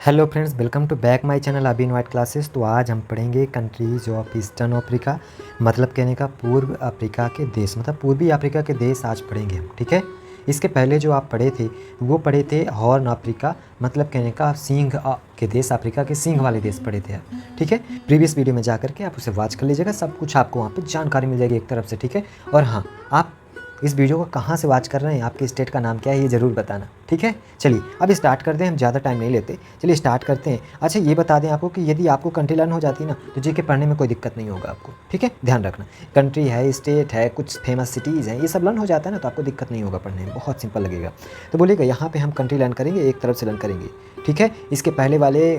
Hello friends, welcome to back my channel अभी white classes. तो आज हम पढ़ेंगे कंट्रीज ऑफ ईस्टर्न अफ्रीका, मतलब कहने का पूर्व अफ्रीका के देश, मतलब पूर्वी अफ्रीका के देश आज पढ़ेंगे हम। ठीक है, इसके पहले जो आप पढ़े थे वो पढ़े थे हॉर्न अफ्रीका, मतलब कहने का सींग के देश, अफ्रीका के सींग वाले देश पढ़े थे आप। ठीक है, प्रीवियस वीडियो में जा करके आप उसे वॉच कर लीजिएगा, सब कुछ आपको वहाँ पे जानकारी मिल जाएगी एक तरफ से। ठीक है, और हाँ, आप इस वीडियो को कहाँ से वॉच कर रहे हैं, आपके स्टेट का नाम क्या है, ये ज़रूर बताना। ठीक है, चलिए अब स्टार्ट करते हैं, हम ज़्यादा टाइम नहीं लेते, चलिए स्टार्ट करते हैं। अच्छा, ये बता दें आपको कि यदि आपको कंट्री लर्न हो जाती है ना, तो जीके पढ़ने में कोई दिक्कत नहीं होगा आपको। ठीक है, ध्यान रखना, कंट्री है, स्टेट है, कुछ फेमस सिटीज़ हैं, ये सब लर्न हो जाता है ना, तो आपको दिक्कत नहीं होगा पढ़ने में, बहुत सिंपल लगेगा। तो बोलिएगा, यहाँ पर हम कंट्री लर्न करेंगे, एक तरफ से लर्न करेंगे। ठीक है, इसके पहले वाले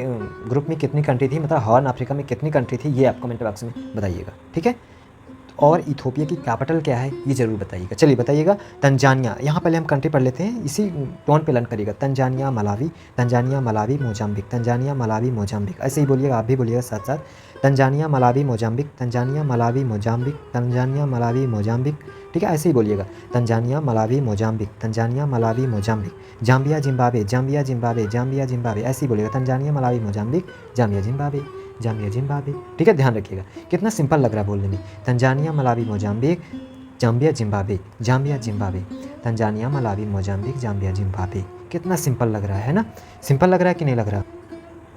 ग्रुप में कितनी कंट्री थी, मतलब हॉर्न अफ्रीका में कितनी कंट्री थी, ये आप कमेंट बॉक्स में बताइएगा। ठीक है, और इथोपिया की कैपिटल क्या है, ये ज़रूर बताइएगा। चलिए बताइएगा, तंजानिया, यहाँ पहले हम कंट्री पढ़ लेते हैं, इसी टोन पे लर्न करिएगा। Tanzania Malawi, Tanzania Malawi Mozambique, Tanzania Malawi Mozambique, ऐसे ही बोलिएगा, आप भी बोलिएगा साथ साथ। Tanzania Malawi Mozambique, Tanzania Malawi Mozambique, Tanzania Malawi Mozambique. ठीक है, ऐसे ही बोलिएगा, Tanzania Malawi Mozambique, Tanzania Malawi Mozambique. Zambia Zimbabwe, Zambia Zimbabwe, Zambia Zimbabwe, ऐसे ही बोलिएगा, Tanzania Malawi Mozambique, Zambia Zimbabwe, Zambia Zimbabwe. ठीक है, ध्यान रखिएगा, कितना सिंपल लग रहा है बोलने में। Tanzania Malawi Mozambique, Zambia Zimbabwe, Zambia Zimbabwe, Tanzania Malawi Mozambique, Zambia Zimbabwe. कितना सिंपल लग रहा है ना, सिंपल लग रहा है कि नहीं लग रहा।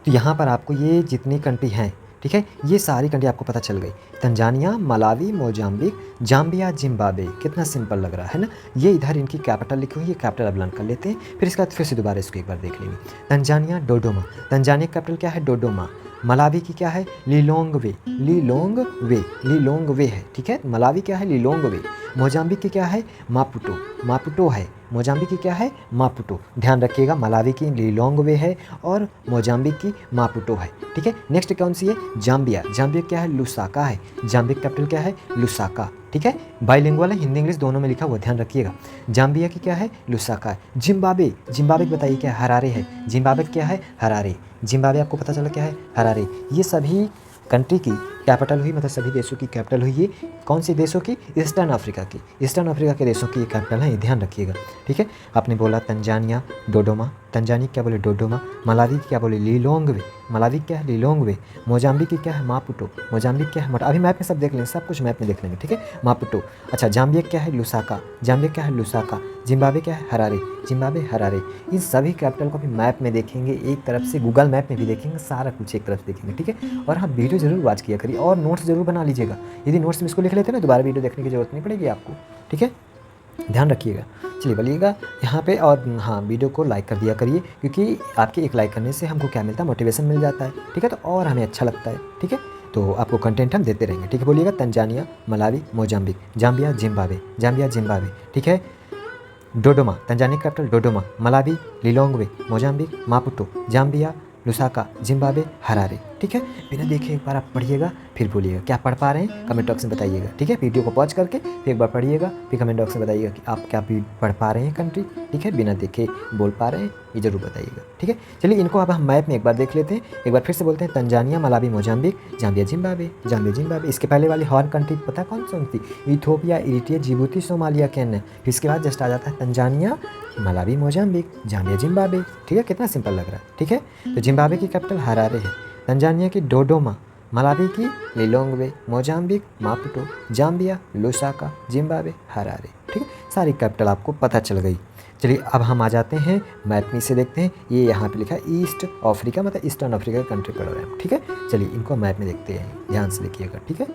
तो यहाँ पर आपको ये जितनी कंट्री हैं, ठीक है, ये सारी कंट्री आपको पता चल गई। Tanzania Malawi Mozambique, Zambia Zimbabwe, कितना सिंपल लग रहा है ना। ये इधर इनकी कैपिटल लिखी हुई है, कैपिटल अब लर्न कर लेते हैं, फिर इसके बाद फिर से दोबारा इसको एक बार देख लेंगे। तंजानिया डोडोमा, तंजानिया कैपिटल क्या है, डोडोमा। मलावी की क्या है, लिलोंगवे, लिलोंगवे, लिलोंगवे है। ठीक है, मलावी क्या है, लिलोंगवे। मोजाम्बिक की क्या है, मापुटो, मापुटो है। मोजाम्बिक की क्या है, मापुटो। ध्यान रखिएगा, मलावी की लिलोंगवे है और मोजाम्बिक की मापुटो है। ठीक है, नेक्स्ट कौन सी है, जाम्बिया, जाम्बिया क्या है, लुसाका है। जाम्बिया कैपिटल क्या है, लुसाका। ठीक है, बाइलिंगुअल है, हिंदी इंग्लिश दोनों में लिखा हुआ, ध्यान रखिएगा। जाम्बिया की क्या है, लुसाका है। जिम्बाब्वे, जिम्बाब्वे बताइए क्या है, हरारे है। जिम्बाब्वे क्या है, हरारे। जिम्बाब्वे आपको पता चला क्या है, हरारे। ये सभी कंट्री की कैपिटल हुई, मतलब सभी देशों की कैपिटल हुई। ये कौन से देशों की, ईस्टर्न अफ्रीका की, ईस्टर्न अफ्रीका के देशों की ये कैपिटल है, ये ध्यान रखिएगा। ठीक है, आपने बोला तंजानिया डोडोमा, तंजानिया क्या बोले, डोडोमा। मलावी की क्या बोले, लिलोंगवे, मलावी क्या है, लिलोंगवे। मोजाम्बिक की क्या है, मापुटो, मोजाम्बिक क्या है, अभी मैप में सब देख लेंगे, सब कुछ मैप में देख लेंगे। ठीक है, मापुटो। अच्छा, जाम्बिया क्या है, लुसाका, जाम्बिया क्या है, लुसाका। जिम्बाब्वे क्या है, हरारे, जिम्बाब्वे हरारे। इन सभी कैपिटल को भी मैप में देखेंगे, एक तरफ से गूगल मैप में भी देखेंगे, सारा कुछ एक तरफ से देखेंगे। ठीक है, और हाँ, वीडियो जरूर वॉच किया करिए और नोट्स जरूर बना लीजिएगा। यदि नोट्स में इसको लिख लेते हैं ना, दोबारा वीडियो देखने की जरूरत नहीं पड़ेगी आपको। ठीक है, ध्यान रखिएगा। चलिए बोलिएगा यहाँ पे, और हाँ, वीडियो को लाइक कर दिया करिए, क्योंकि आपके एक लाइक करने से हमको क्या मिलता है, मोटिवेशन मिल जाता है। ठीक है, तो और हमें अच्छा लगता है। ठीक है, तो आपको कंटेंट हम देते रहेंगे। ठीक है, बोलिएगा, Tanzania Malawi Mozambique, Zambia Zimbabwe, Zambia Zimbabwe. ठीक है, Dodoma, Tanzania capital Dodoma, Malawi Lilongwe, Mozambique Maputo, Zambia Lusaka, Zimbabwe Harare. ठीक है, बिना देखे एक बार आप पढ़िएगा, फिर बोलिएगा क्या पढ़ पा रहे हैं, कमेंट बॉक्स में बताइएगा। ठीक है, वीडियो को पॉज करके फिर एक बार पढ़िएगा, फिर कमेंट बॉक्स में बताइएगा कि आप क्या भी पढ़ पा रहे हैं कंट्री। ठीक है, बिना देखे बोल पा रहे हैं, ये जरूर बताइएगा। ठीक है, चलिए इनको अब हम मैप में एक बार देख लेते हैं, एक बार फिर से बोलते हैं। Tanzania Malawi Mozambique, Zambia Zimbabwe, Zambia Zimbabwe. इसके पहले वाली हॉर्न कंट्री पता कौन सी थी, Ethiopia, Eritrea, Djibouti, Somalia, Kenya. फिर इसके बाद जस्ट आ जाता है Tanzania Malawi Mozambique, Zambia Zimbabwe. ठीक है, कितना सिंपल लग रहा है। ठीक है, तो जिम्बाब्वे की कैपिटल हरारे है, तंजानिया की डोडोमा, मलावी की Lilongwe, Mozambique Maputo, Zambia Lusaka, Zimbabwe Harare. ठीक है, सारी कैपिटल आपको पता चल गई। चलिए अब हम आ जाते हैं मैप में, से देखते हैं। ये यहाँ पे लिखा है ईस्ट अफ्रीका, मतलब ईस्टर्न अफ्रीका की कंट्री पढ़ रहे हैं। ठीक है, चलिए इनको मैप में देखते हैं, ध्यान से देखिएगा। ठीक है,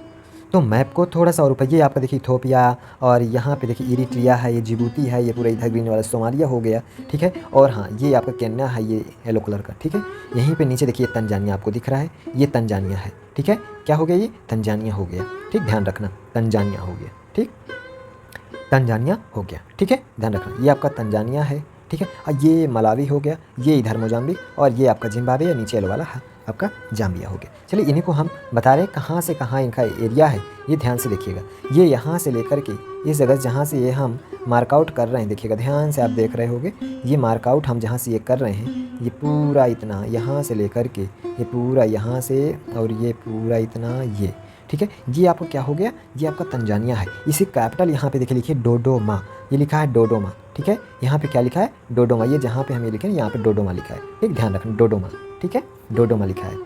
तो मैप को थोड़ा सा और ऊपर, ये आपका देखिए इथोपिया, और यहाँ पे देखिए इरिट्रिया है, ये जिबूती है, ये पूरा इधर ग्रीन वाला सोमालिया हो गया। ठीक है, और हाँ, ये आपका केन्या है, ये येलो कलर का। ठीक है, यहीं पे नीचे देखिए तंजानिया आपको दिख रहा है, ये तंजानिया है। ठीक है, क्या हो गया, ये तंजानिया हो गया। ठीक, ध्यान रखना, तंजानिया हो गया। ठीक, तंजानिया हो गया। ठीक है, ध्यान रखना, ये आपका तंजानिया है। ठीक है, और ये मलावी हो गया, ये इधर मोजाम्बिक, और ये आपका जिम्बाब्वे या नीचे वाला है आपका जाम्बिया हो गया। चलिए इन्हीं को हम बता रहे हैं कहाँ से कहाँ इनका एरिया है, ये ध्यान से देखिएगा। ये यहाँ से लेकर के इस जगह जहाँ से ये हम मार्कआउट कर रहे हैं, देखिएगा ध्यान से, आप देख रहे होंगे, ये मार्कआउट हम जहाँ से ये कर रहे हैं, ये पूरा इतना यहाँ से लेकर के ये पूरा यहाँ से, और ये पूरा इतना ये। ठीक है, ये आपका क्या हो गया, ये आपका तंजानिया है। इसी कैपिटल यहाँ पे देखिए लिखिए डोडोमा, ये लिखा है डोडोमा। ठीक है। यहाँ पे क्या लिखा है, डोडोमा, ये जहाँ पे हम ये लिखे हैं यहाँ पे डोडोमा लिखा है, ठीक, ध्यान रखना डोडोमा, ठीक है, डोडोमा लिखा है,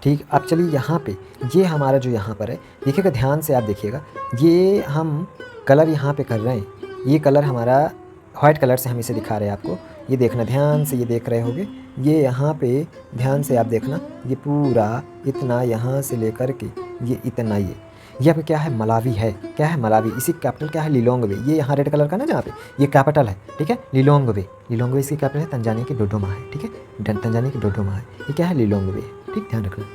ठीक। अब चलिए यहाँ पे ये हमारा जो यहाँ पर है, देखिएगा ध्यान से आप देखिएगा, ये हम कलर यहाँ पे कर रहे हैं, ये कलर हमारा वाइट कलर से हम इसे दिखा रहे हैं आपको, ये देखना ध्यान से, ये देख रहे होंगे, ये यहाँ पे ध्यान से आप देखना, ये पूरा इतना यहाँ से लेकर के ये इतना, ये आपका क्या है, मलावी है, क्या है, मलावी, इसी कैपिटल क्या है, लिलोंगवे, ये यहाँ रेड कलर का ना जहाँ पे, ये कैपिटल है, ठीक है, लिलोंगवे, लिलोंगवे इसकी कैपिटल है, तंजानिया की डोडोमा है, ठीक है, तंजानिया की डोडोमा है, ये क्या है, लिलोंगवे, ठीक, ध्यान रखना।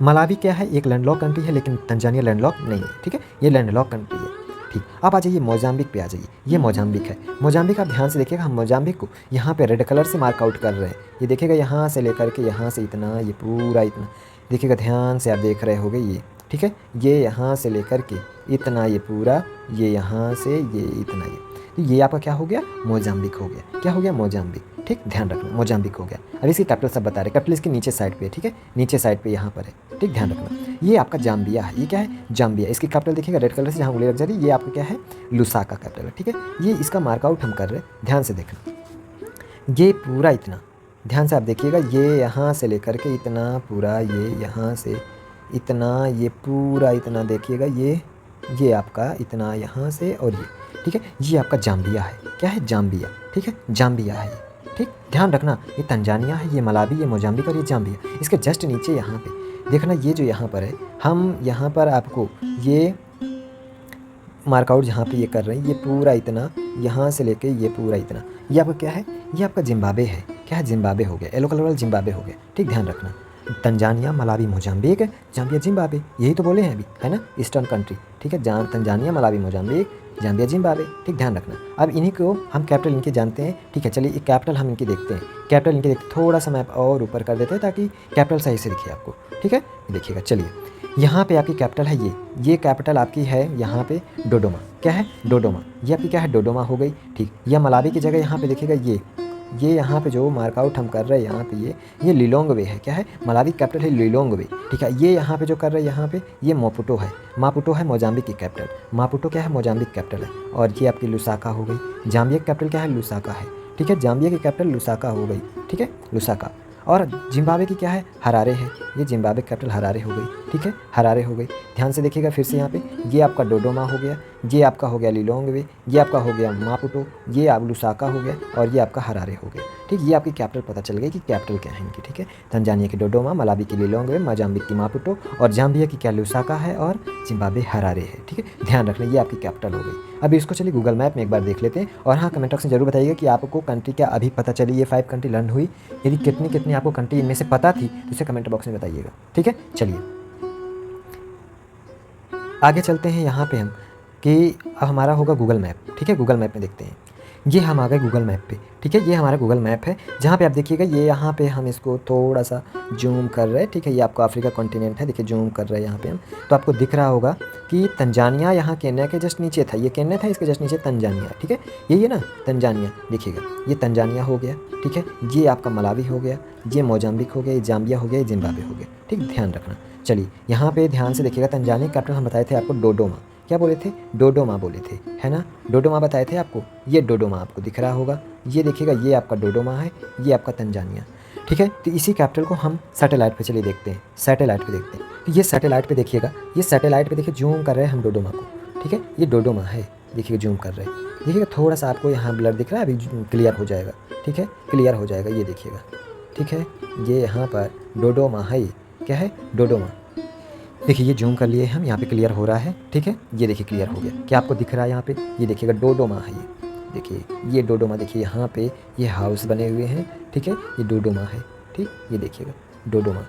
मलावी क्या है, एक लैंडलॉक कंट्री है, लेकिन तंजानिया लैंडलॉक नहीं है, ठीक है, ये लैंडलॉक कंट्री है, ठीक। अब आ जाइए मोजाम्बिक पे आ जाइए, ये मोजाम्बिक है, मोजाम्बिक आप ध्यान से देखिएगा, हम मोजाम्बिक को यहाँ पे रेड कलर से मार्क आउट कर रहे हैं, ये देखिएगा यहाँ से लेकर के यहाँ से इतना, ये पूरा इतना, देखिएगा ध्यान से आप देख रहे होंगे ये, ठीक है, ये यहाँ से लेकर के इतना, ये पूरा, ये यहाँ से ये इतना, ये तो ये आपका क्या हो गया, मोजाम्बिक हो गया, क्या हो गया, मोजाम्बिक, ठीक, ध्यान रखना, मोजाम्बिक हो गया। अब इसकी कैपिटल सब बता रहे, कैपिटल इसके नीचे साइड पे है, ठीक है, नीचे साइड पे यहाँ पर है, ठीक, ध्यान रखना। ये आपका जाम्बिया है, ये क्या है, जाम्बिया, इसकी कैपिटल देखिएगा रेड कलर से जहाँ उंगली लग जा रही है, ये आपका क्या है, लुसाका कैपिटल है, ठीक है, ये इसका मार्कआउट हम कर रहे हैं, ध्यान से देखना, ये पूरा इतना, ध्यान से आप देखिएगा, ये यहाँ से लेकर के इतना पूरा, ये यहाँ से इतना, ये पूरा इतना देखिएगा, ये आपका इतना यहाँ से और ये, ठीक है, ये आपका जाम्बिया है, क्या है, जाम्बिया, ठीक है, जाम्बिया है, ठीक, ध्यान रखना, ये तंजानिया है, ये मलावी, ये मोजाम्बिक और ये जाम्बिया। इसके जस्ट नीचे यहाँ पे देखना, ये जो यहाँ पर है, हम यहाँ पर आपको ये मार्कआउट जहाँ पे ये कर रहे हैं, ये पूरा इतना, यहाँ से लेके ये पूरा इतना, ये आपका क्या है, ये आपका जिम्बाब्वे है, क्या है, जिम्बाब्वे हो गया, येलो कलर वाला जिम्बाब्वे हो गया, ठीक, ध्यान रखना। Tanzania, Malawi, Mozambique, Zambia, Zimbabwe, यही तो बोले हैं अभी, है ना, ईस्टर्न कंट्री, ठीक है, Tanzania, Malawi, Mozambique, Zambia, Zimbabwe, ठीक, ध्यान रखना। अब इन्हीं को हम कैपिटल इनके जानते हैं, ठीक है, चलिए एक कैपिटल हम इनके देखते हैं, कैपिटल इनके देखते, थोड़ा सा मैप और ऊपर कर देते हैं ताकि कैपिटल सही से दिखे आपको, ठीक है, देखिएगा, चलिए यहाँ पे आपकी कैपिटल है, ये कैपिटल आपकी है यहाँ पे डोडोमा, क्या है, डोडोमा, ये आपकी क्या है, डोडोमा हो गई, ठीक। या मलावी की जगह यहाँ पे देखिएगा, ये यहाँ पे जो मार्कआउट हम कर रहे हैं यहाँ पे ये लिलोंगवे है, क्या है, मलावी कैपिटल है लिलोंगवे, ठीक है। ये यहाँ पे जो कर रहे हैं यहाँ पे ये मापुटो है, मापुटो है मोजाम्बिक की कैपिटल, मापुटो क्या है, मोजाम्बिक कैपिटल है, और ये आपकी लुसाका हो गई। जाम्बिया की कैपिटल क्या है, लुसाका है, ठीक है, जाम्बिया की कैपिटल लुसाका हो गई, ठीक है, लुसाका। और जिम्बाब्वे की क्या है, हरारे है, ये जिम्बाब्वे कैपिटल हरारे हो गई, ठीक है, हरारे हो गई। ध्यान से देखिएगा फिर से यहाँ पे, ये आपका डोडोमा हो गया, ये आपका हो गया लिलोंगवे, ये आपका हो गया मापुटो, ये आप लुसाका हो गया और ये आपका हरारे हो गया, ठीक। ये आपकी कैपिटल पता चल गई कि कैपिटल क्या है इनकी, ठीक है। तंजानिया की डोडोमा, मलावी की लिलोंगवे, मोजाम्बिक की मापुटो और जाम्बिया की क्या लुसाका है और जिम्बाब्वे हरारे है, ठीक है, ध्यान रखना, ये आपकी कैपिटल हो गई। अब इसको चलिए गूगल मैप में एक बार देख लेते हैं, और हाँ कमेंट बॉक्स में जरूर बताइएगा कि आपको कंट्री क्या अभी पता चली, ये 5 कंट्री लर्न हुई, यदि कितनी कितनी आपको कंट्री इनमें से पता थी तो इसे कमेंट बॉक्स में बताइएगा, ठीक है। चलिए आगे चलते हैं यहाँ पे हम कि अब हमारा होगा गूगल मैप, ठीक है, गूगल मैप में देखते हैं। ये हम आ गए गूगल मैप पे, ठीक है, ये हमारा गूगल मैप है, जहाँ पे आप देखिएगा ये यहाँ पे हम इसको थोड़ा सा जूम कर रहे हैं, ठीक है, ये आपको अफ्रीका कॉन्टिनेंट है, देखिए जूम कर रहे हैं यहाँ पे हम, तो आपको दिख रहा होगा कि तंजानिया यहाँ केन्या के जस्ट नीचे था, ये केन्या था, इसके जस्ट नीचे तंजानिया, ठीक है, यही है ना तंजानिया, देखिएगा ये तंजानिया हो गया, ठीक है, ये आपका मलावी हो गया, ये मोजाम्बिक हो गया, ये जाम्बिया हो गया, ये जिम्बाब्वे हो गया, ठीक, ध्यान रखना। चलिए यहाँ पे ध्यान से देखिएगा, तंजानिया कैपिटल हम बताए थे आपको डोडोमा, क्या बोले थे, डोडोमा बोले थे, है ना, डोडोमा बताए थे आपको, ये डोडोमा आपको दिख रहा होगा, ये देखिएगा ये आपका डोडोमा है, ये आपका तंजानिया, ठीक है। तो इसी कैपिटल को हम सैटेलाइट पे चलिए देखते हैं, सैटेलाइट पे देखते हैं, तो ये सैटेलाइट पे देखिएगा, ये सैटेलाइट पे देखिए जूम कर रहे हैं हम डोडोमा को, ठीक है, ये डोडोमा है, देखिए जूम कर रहे हैं, देखिएगा थोड़ा सा आपको यहाँ ब्लर दिख रहा है, अभी क्लियर हो जाएगा, ठीक है, क्लियर हो जाएगा, ये देखिएगा, ठीक है, ये यहाँ पर डोडोमा है, क्या है, डोडोमा, देखिए ये जूम कर लिए हम, यहाँ पे क्लियर हो रहा है, ठीक है, ये देखिए क्लियर हो गया, क्या आपको दिख रहा है यहाँ पे, ये देखिएगा डोडोमा है, ये देखिए ये डोडोमा, देखिए यहाँ पे ये हाउस बने हुए हैं, ठीक है, ये डोडोमा है, ठीक, ये देखिएगा डोडोमा,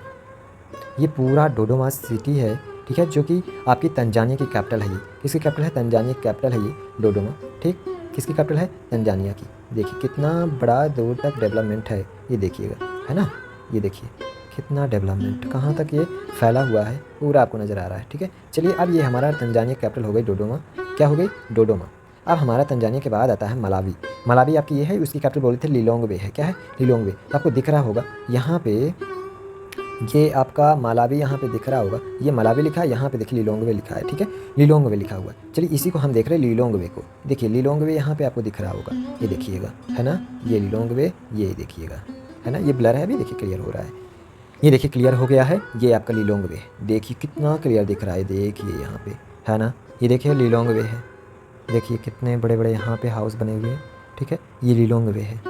ये पूरा डोडोमा सिटी है, ठीक है, जो कि आपकी तंजानिया की कैपिटल है, ये किसकी कैपिटल है, तंजानिया की कैपिटल है ये डोडोमा, ठीक, किसकी कैपिटल है, तंजानिया की। देखिए कितना बड़ा दूर तक डेवलपमेंट है, ये देखिएगा, है ना, ये देखिए कितना डेवलपमेंट कहाँ तक ये फैला हुआ है, पूरा आपको नज़र आ रहा है, ठीक है। चलिए अब ये हमारा तंजानिया कैपिटल हो गई डोडोमा, क्या हो गई, डोडोमा। अब हमारा तंजानिया के बाद आता है मलावी, मलावी आपकी ये है, उसकी कैपिटल बोले थे लिलोंगवे है, क्या है, लिलोंगवे। आपको दिख रहा होगा यहाँ पे ये आपका मालावी यहाँ पे दिख रहा होगा, ये मालावी लिखा है, यहाँ पे देखिए लिलोंगवे लिखा है, ठीक है, लिलोंगवे लिखा हुआ है। चलिए इसी को हम देख रहे हैं लिलोंगवे को। देखिए लिलोंगवे यहाँ पे आपको दिख रहा होगा, ये देखिएगा, है ना, ये लिलोंगवे, ये देखिएगा, है ना, ये ब्लर है अभी, देखिए क्लियर हो रहा है, ये देखिए क्लियर हो गया है, ये आपका लिलोंगवे, देखिए कितना क्लियर दिख रहा है, देखिए यहाँ पे, है ना, ये देखिए लिलोंगवे है, देखिए कितने बड़े बड़े यहाँ पे हाउस बने हुए हैं, ठीक है, ये लिलोंगवे है,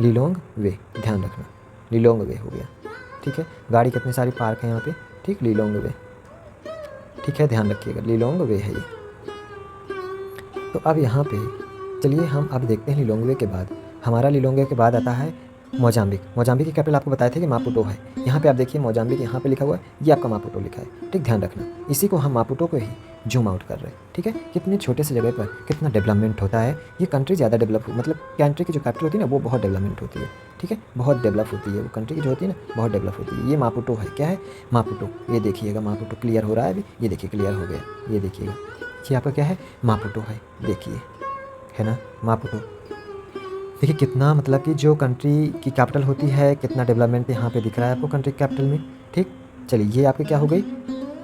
लिलोंगवे, ध्यान रखना, लिलोंगवे हो गया, ठीक है। गाड़ी कितनी सारी पार्क है यहाँ पे, ठीक, लिलोंगवे, ठीक है, ध्यान रखिएगा, लिलोंगवे है ये। तो अब यहाँ पे चलिए हम अब देखते हैं लिलोंगवे के बाद, हमारा लिलोंगवे के बाद आता है मोजाम्बिक। मोजाम्बिक की कैपिटल आपको बताए थे कि मापुटो है, यहाँ पे आप देखिए मोजाम्बिक यहाँ पे लिखा हुआ है, ये आपका मापुटो लिखा है, ठीक, ध्यान रखना। इसी को हम मापुटो को ही जूम आउट कर रहे हैं, ठीक है। कितने छोटे से जगह पर कितना डेवलपमेंट होता है, ये कंट्री ज़्यादा डेवलप, मतलब कंट्री की जो कैपिटल होती है ना वो बहुत डेवलपमेंट होती है, ठीक है, बहुत डेवलप होती है वो कंट्री की जो होती है ना, बहुत डेवलप होती है। ये मापुटो है, क्या है, मापुटो, ये देखिएगा, मापुटो क्लियर हो रहा है अभी, ये देखिए क्लियर हो गया, ये देखिएगा, ये आपका क्या है, मापुटो है, देखिए, है ना, मापुटो। देखिए कितना, मतलब कि जो कंट्री की कैपिटल होती है कितना डेवलपमेंट यहाँ पे दिख रहा है आपको कंट्री की कैपिटल में, ठीक। चलिए ये आपकी क्या हो गई,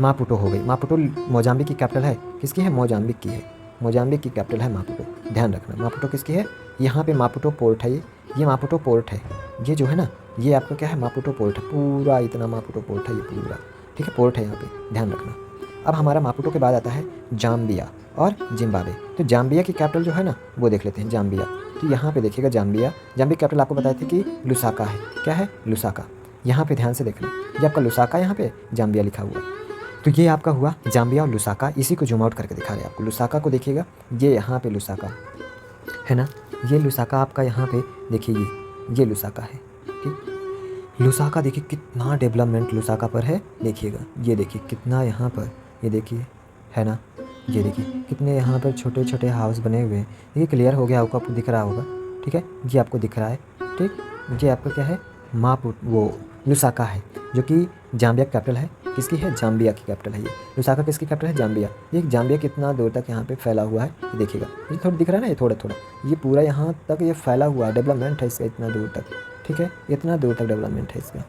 मापुटो हो गई। मापुटो मोजाम्बिक की कैपिटल है, किसकी है, मोजाम्बिक की है, मोजाम्बिक की कैपिटल है मापुटो, ध्यान रखना। मापुटो किसकी है, यहाँ पे मापुटो पोर्ट है, ये मापुटो पोर्ट है, ये जो है ना, ये आपका क्या है, मापुटो पोर्ट है, पूरा इतना मापुटो पोर्ट है ये पूरा, ठीक है, पोर्ट है यहाँ पे, ध्यान रखना। अब हमारा मापुटो के बाद आता है जाम्बिया और जिम्बाब्वे। तो जाम्बिया की कैपिटल जो है ना वो देख लेते हैं, जाम्बिया। तो यहाँ पे देखिएगा जाम्बिया, जाम्बिया कैपिटल आपको बताए थे कि लुसाका है, क्या है, लुसाका। यहाँ पे ध्यान से देख लें, ये आपका लुसाका, यहाँ पे जाम्बिया लिखा हुआ है। तो ये आपका हुआ जाम्बिया और लुसाका, इसी को जूम आउट करके दिखा रहे हैं आपको। लुसाका को देखिएगा, ये यहाँ पे लुसाका है ना, ये लुसाका आपका यहाँ पे देखिए, ये लुसाका है, ठीक। लुसाका देखिए कितना डेवलपमेंट लुसाका पर है, देखिएगा, ये देखिए कितना यहाँ पर, ये देखिए, है ना, ये देखिए कितने यहाँ पर छोटे छोटे हाउस बने हुए हैं। ये क्लियर हो गया होगा, आपको दिख रहा होगा, ठीक है, ये आपको दिख रहा है, ठीक। ये आपका क्या है, वो लुसाका है, जो कि जाम्बिया कैपिटल है, किसकी है, जाम्बिया की कैपिटल है ये। लुसाका किसकी कैपिटल है, जाम्बिया। ये जाम्बिया कितना दूर तक यहाँ पे फैला हुआ है, ये देखिएगा, ये थोड़ा दिख रहा है ना, ये थोड़ा थोड़ा, ये पूरा यहाँ तक ये फैला हुआ है, डेवलपमेंट है इसका इतना दूर तक, ठीक है, इतना दूर तक डेवलपमेंट है इसका,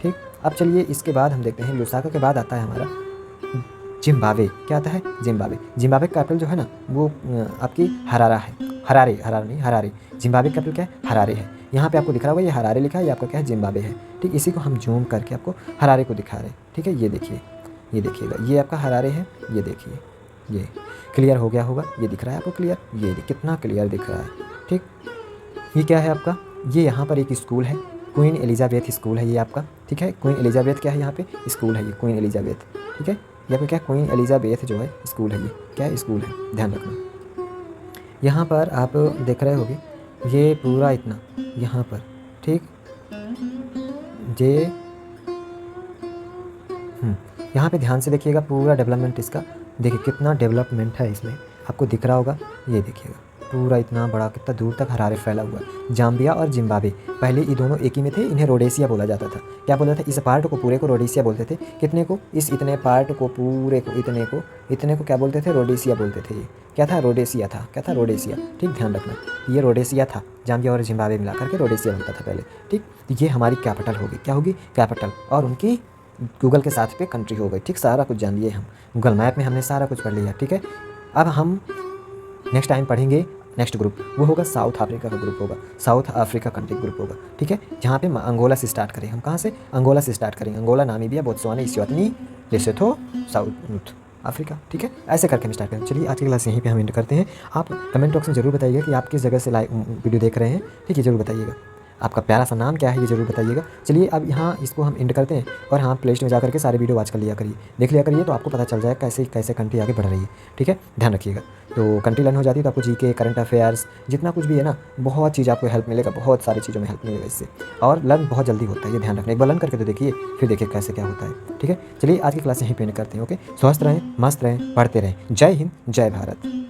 ठीक। अब चलिए इसके बाद हम देखते हैं, लुसाका के बाद आता है हमारा जिम्बाब्वे। क्या आता है, जिम्बाब्वे। जिम्बाब्वे कैपिटल जो है ना वो आपकी हरारा है, हरारे। जिम्बाब्वे कैपिटल क्या है, हरारे है। यहाँ पे आपको दिख रहा होगा ये हरारे लिखा है, ये आपका क्या है, जिम्बाब्वे है, ठीक। इसी को हम जूम करके आपको हरारे को दिखा रहे हैं, ठीक है, ये देखिए, ये देखिएगा, ये आपका हरारे है, ये देखिए, ये क्लियर हो गया होगा, ये दिख रहा है आपको क्लियर, ये कितना क्लियर दिख रहा है, ठीक। ये क्या है आपका, ये यहाँ पर एक स्कूल है, क्वीन एलिजाबेथ स्कूल है ये आपका, ठीक है। क्वीन एलिजाबेथ क्या है, यहाँ पे स्कूल है ये, क्वीन एलिजाबेथ, ठीक है। यहाँ पे क्या, क्वीन एलिजाबेथ जो है स्कूल है, ये क्या है, स्कूल है, ध्यान रखना। यहाँ पर आप देख रहे होगे ये पूरा इतना यहाँ पर, ठीक, ये यहाँ पे ध्यान से देखिएगा, पूरा डेवलपमेंट इसका देखिए कितना डेवलपमेंट है इसमें, आपको दिख रहा होगा, ये देखिएगा पूरा इतना बड़ा, कितना दूर तक हरारे फैला हुआ है। जाम्बिया और जिम्बाब्वे पहले ये दोनों एक ही में थे, इन्हें रोडेशिया बोला जाता था। क्या बोला था, इस पार्ट को पूरे को रोडेशिया बोलते थे, कितने को, इस इतने पार्ट को पूरे को, इतने को क्या बोलते थे, रोडेशिया बोलते थे। ये क्या था, रोडेशिया था, क्या था, रोडेशिया, ठीक, ध्यान रखना, ये रोडेशिया था, जाम्बिया और जिम्बाब्वे मिला करके रोडेशिया बनता था पहले, ठीक। तो ये हमारी कैपिटल होगी, क्या होगी, कैपिटल, और उनकी गूगल के साथ पे कंट्री हो गई, ठीक। सारा कुछ जान लिए हम, गूगल मैप में हमने सारा कुछ पढ़ लिया, ठीक है। अब हम नेक्स्ट टाइम पढ़ेंगे नेक्स्ट ग्रुप, वो होगा साउथ अफ्रीका का ग्रुप होगा, साउथ अफ्रीका कंट्री ग्रुप होगा, ठीक है। जहाँ पे अंगोला से स्टार्ट करें, हम कहाँ से, अंगोला से स्टार्ट करेंगे, Angola, Namibia, Botswana, Eswatini, Lesotho, South Africa, ठीक है। ऐसे करके हम स्टार्ट करें। चलिए आज की क्लास यहीं पे हम एंड करते हैं। आप कमेंट बॉक्स में ज़रूर बताइएगा कि आप किस जगह से वीडियो देख रहे हैं, ठीक है, ज़रूर बताइएगा। आपका प्यारा सा नाम क्या है ये ज़रूर बताइएगा। चलिए अब यहाँ इसको हम एंड करते हैं, और हाँ प्ले स्टोर में जा करके सारे वीडियो वॉच कर लिया करिए, देख लिया करिए, तो आपको पता चल जाएगा कैसे कैसे कंट्री आगे बढ़ रही है, ठीक है। ध्यान रखिएगा, तो कंट्री लर्न हो जाती है तो आपको जीके, करंट अफेयर्स, जितना कुछ भी है ना, बहुत चीज़ आपको हेल्प मिलेगा, बहुत सारी चीज़ों में हेल्प मिलेगा इससे, और लर्न बहुत जल्दी होता है, ये ध्यान रखना। एक बार लर्न करके तो देखिए, फिर देखिए कैसे क्या होता है, ठीक है। चलिए आज की क्लास यहीं पे एंड करते हैं, ओके। स्वस्थ रहें, मस्त रहें, पढ़ते रहें। जय हिंद, जय भारत।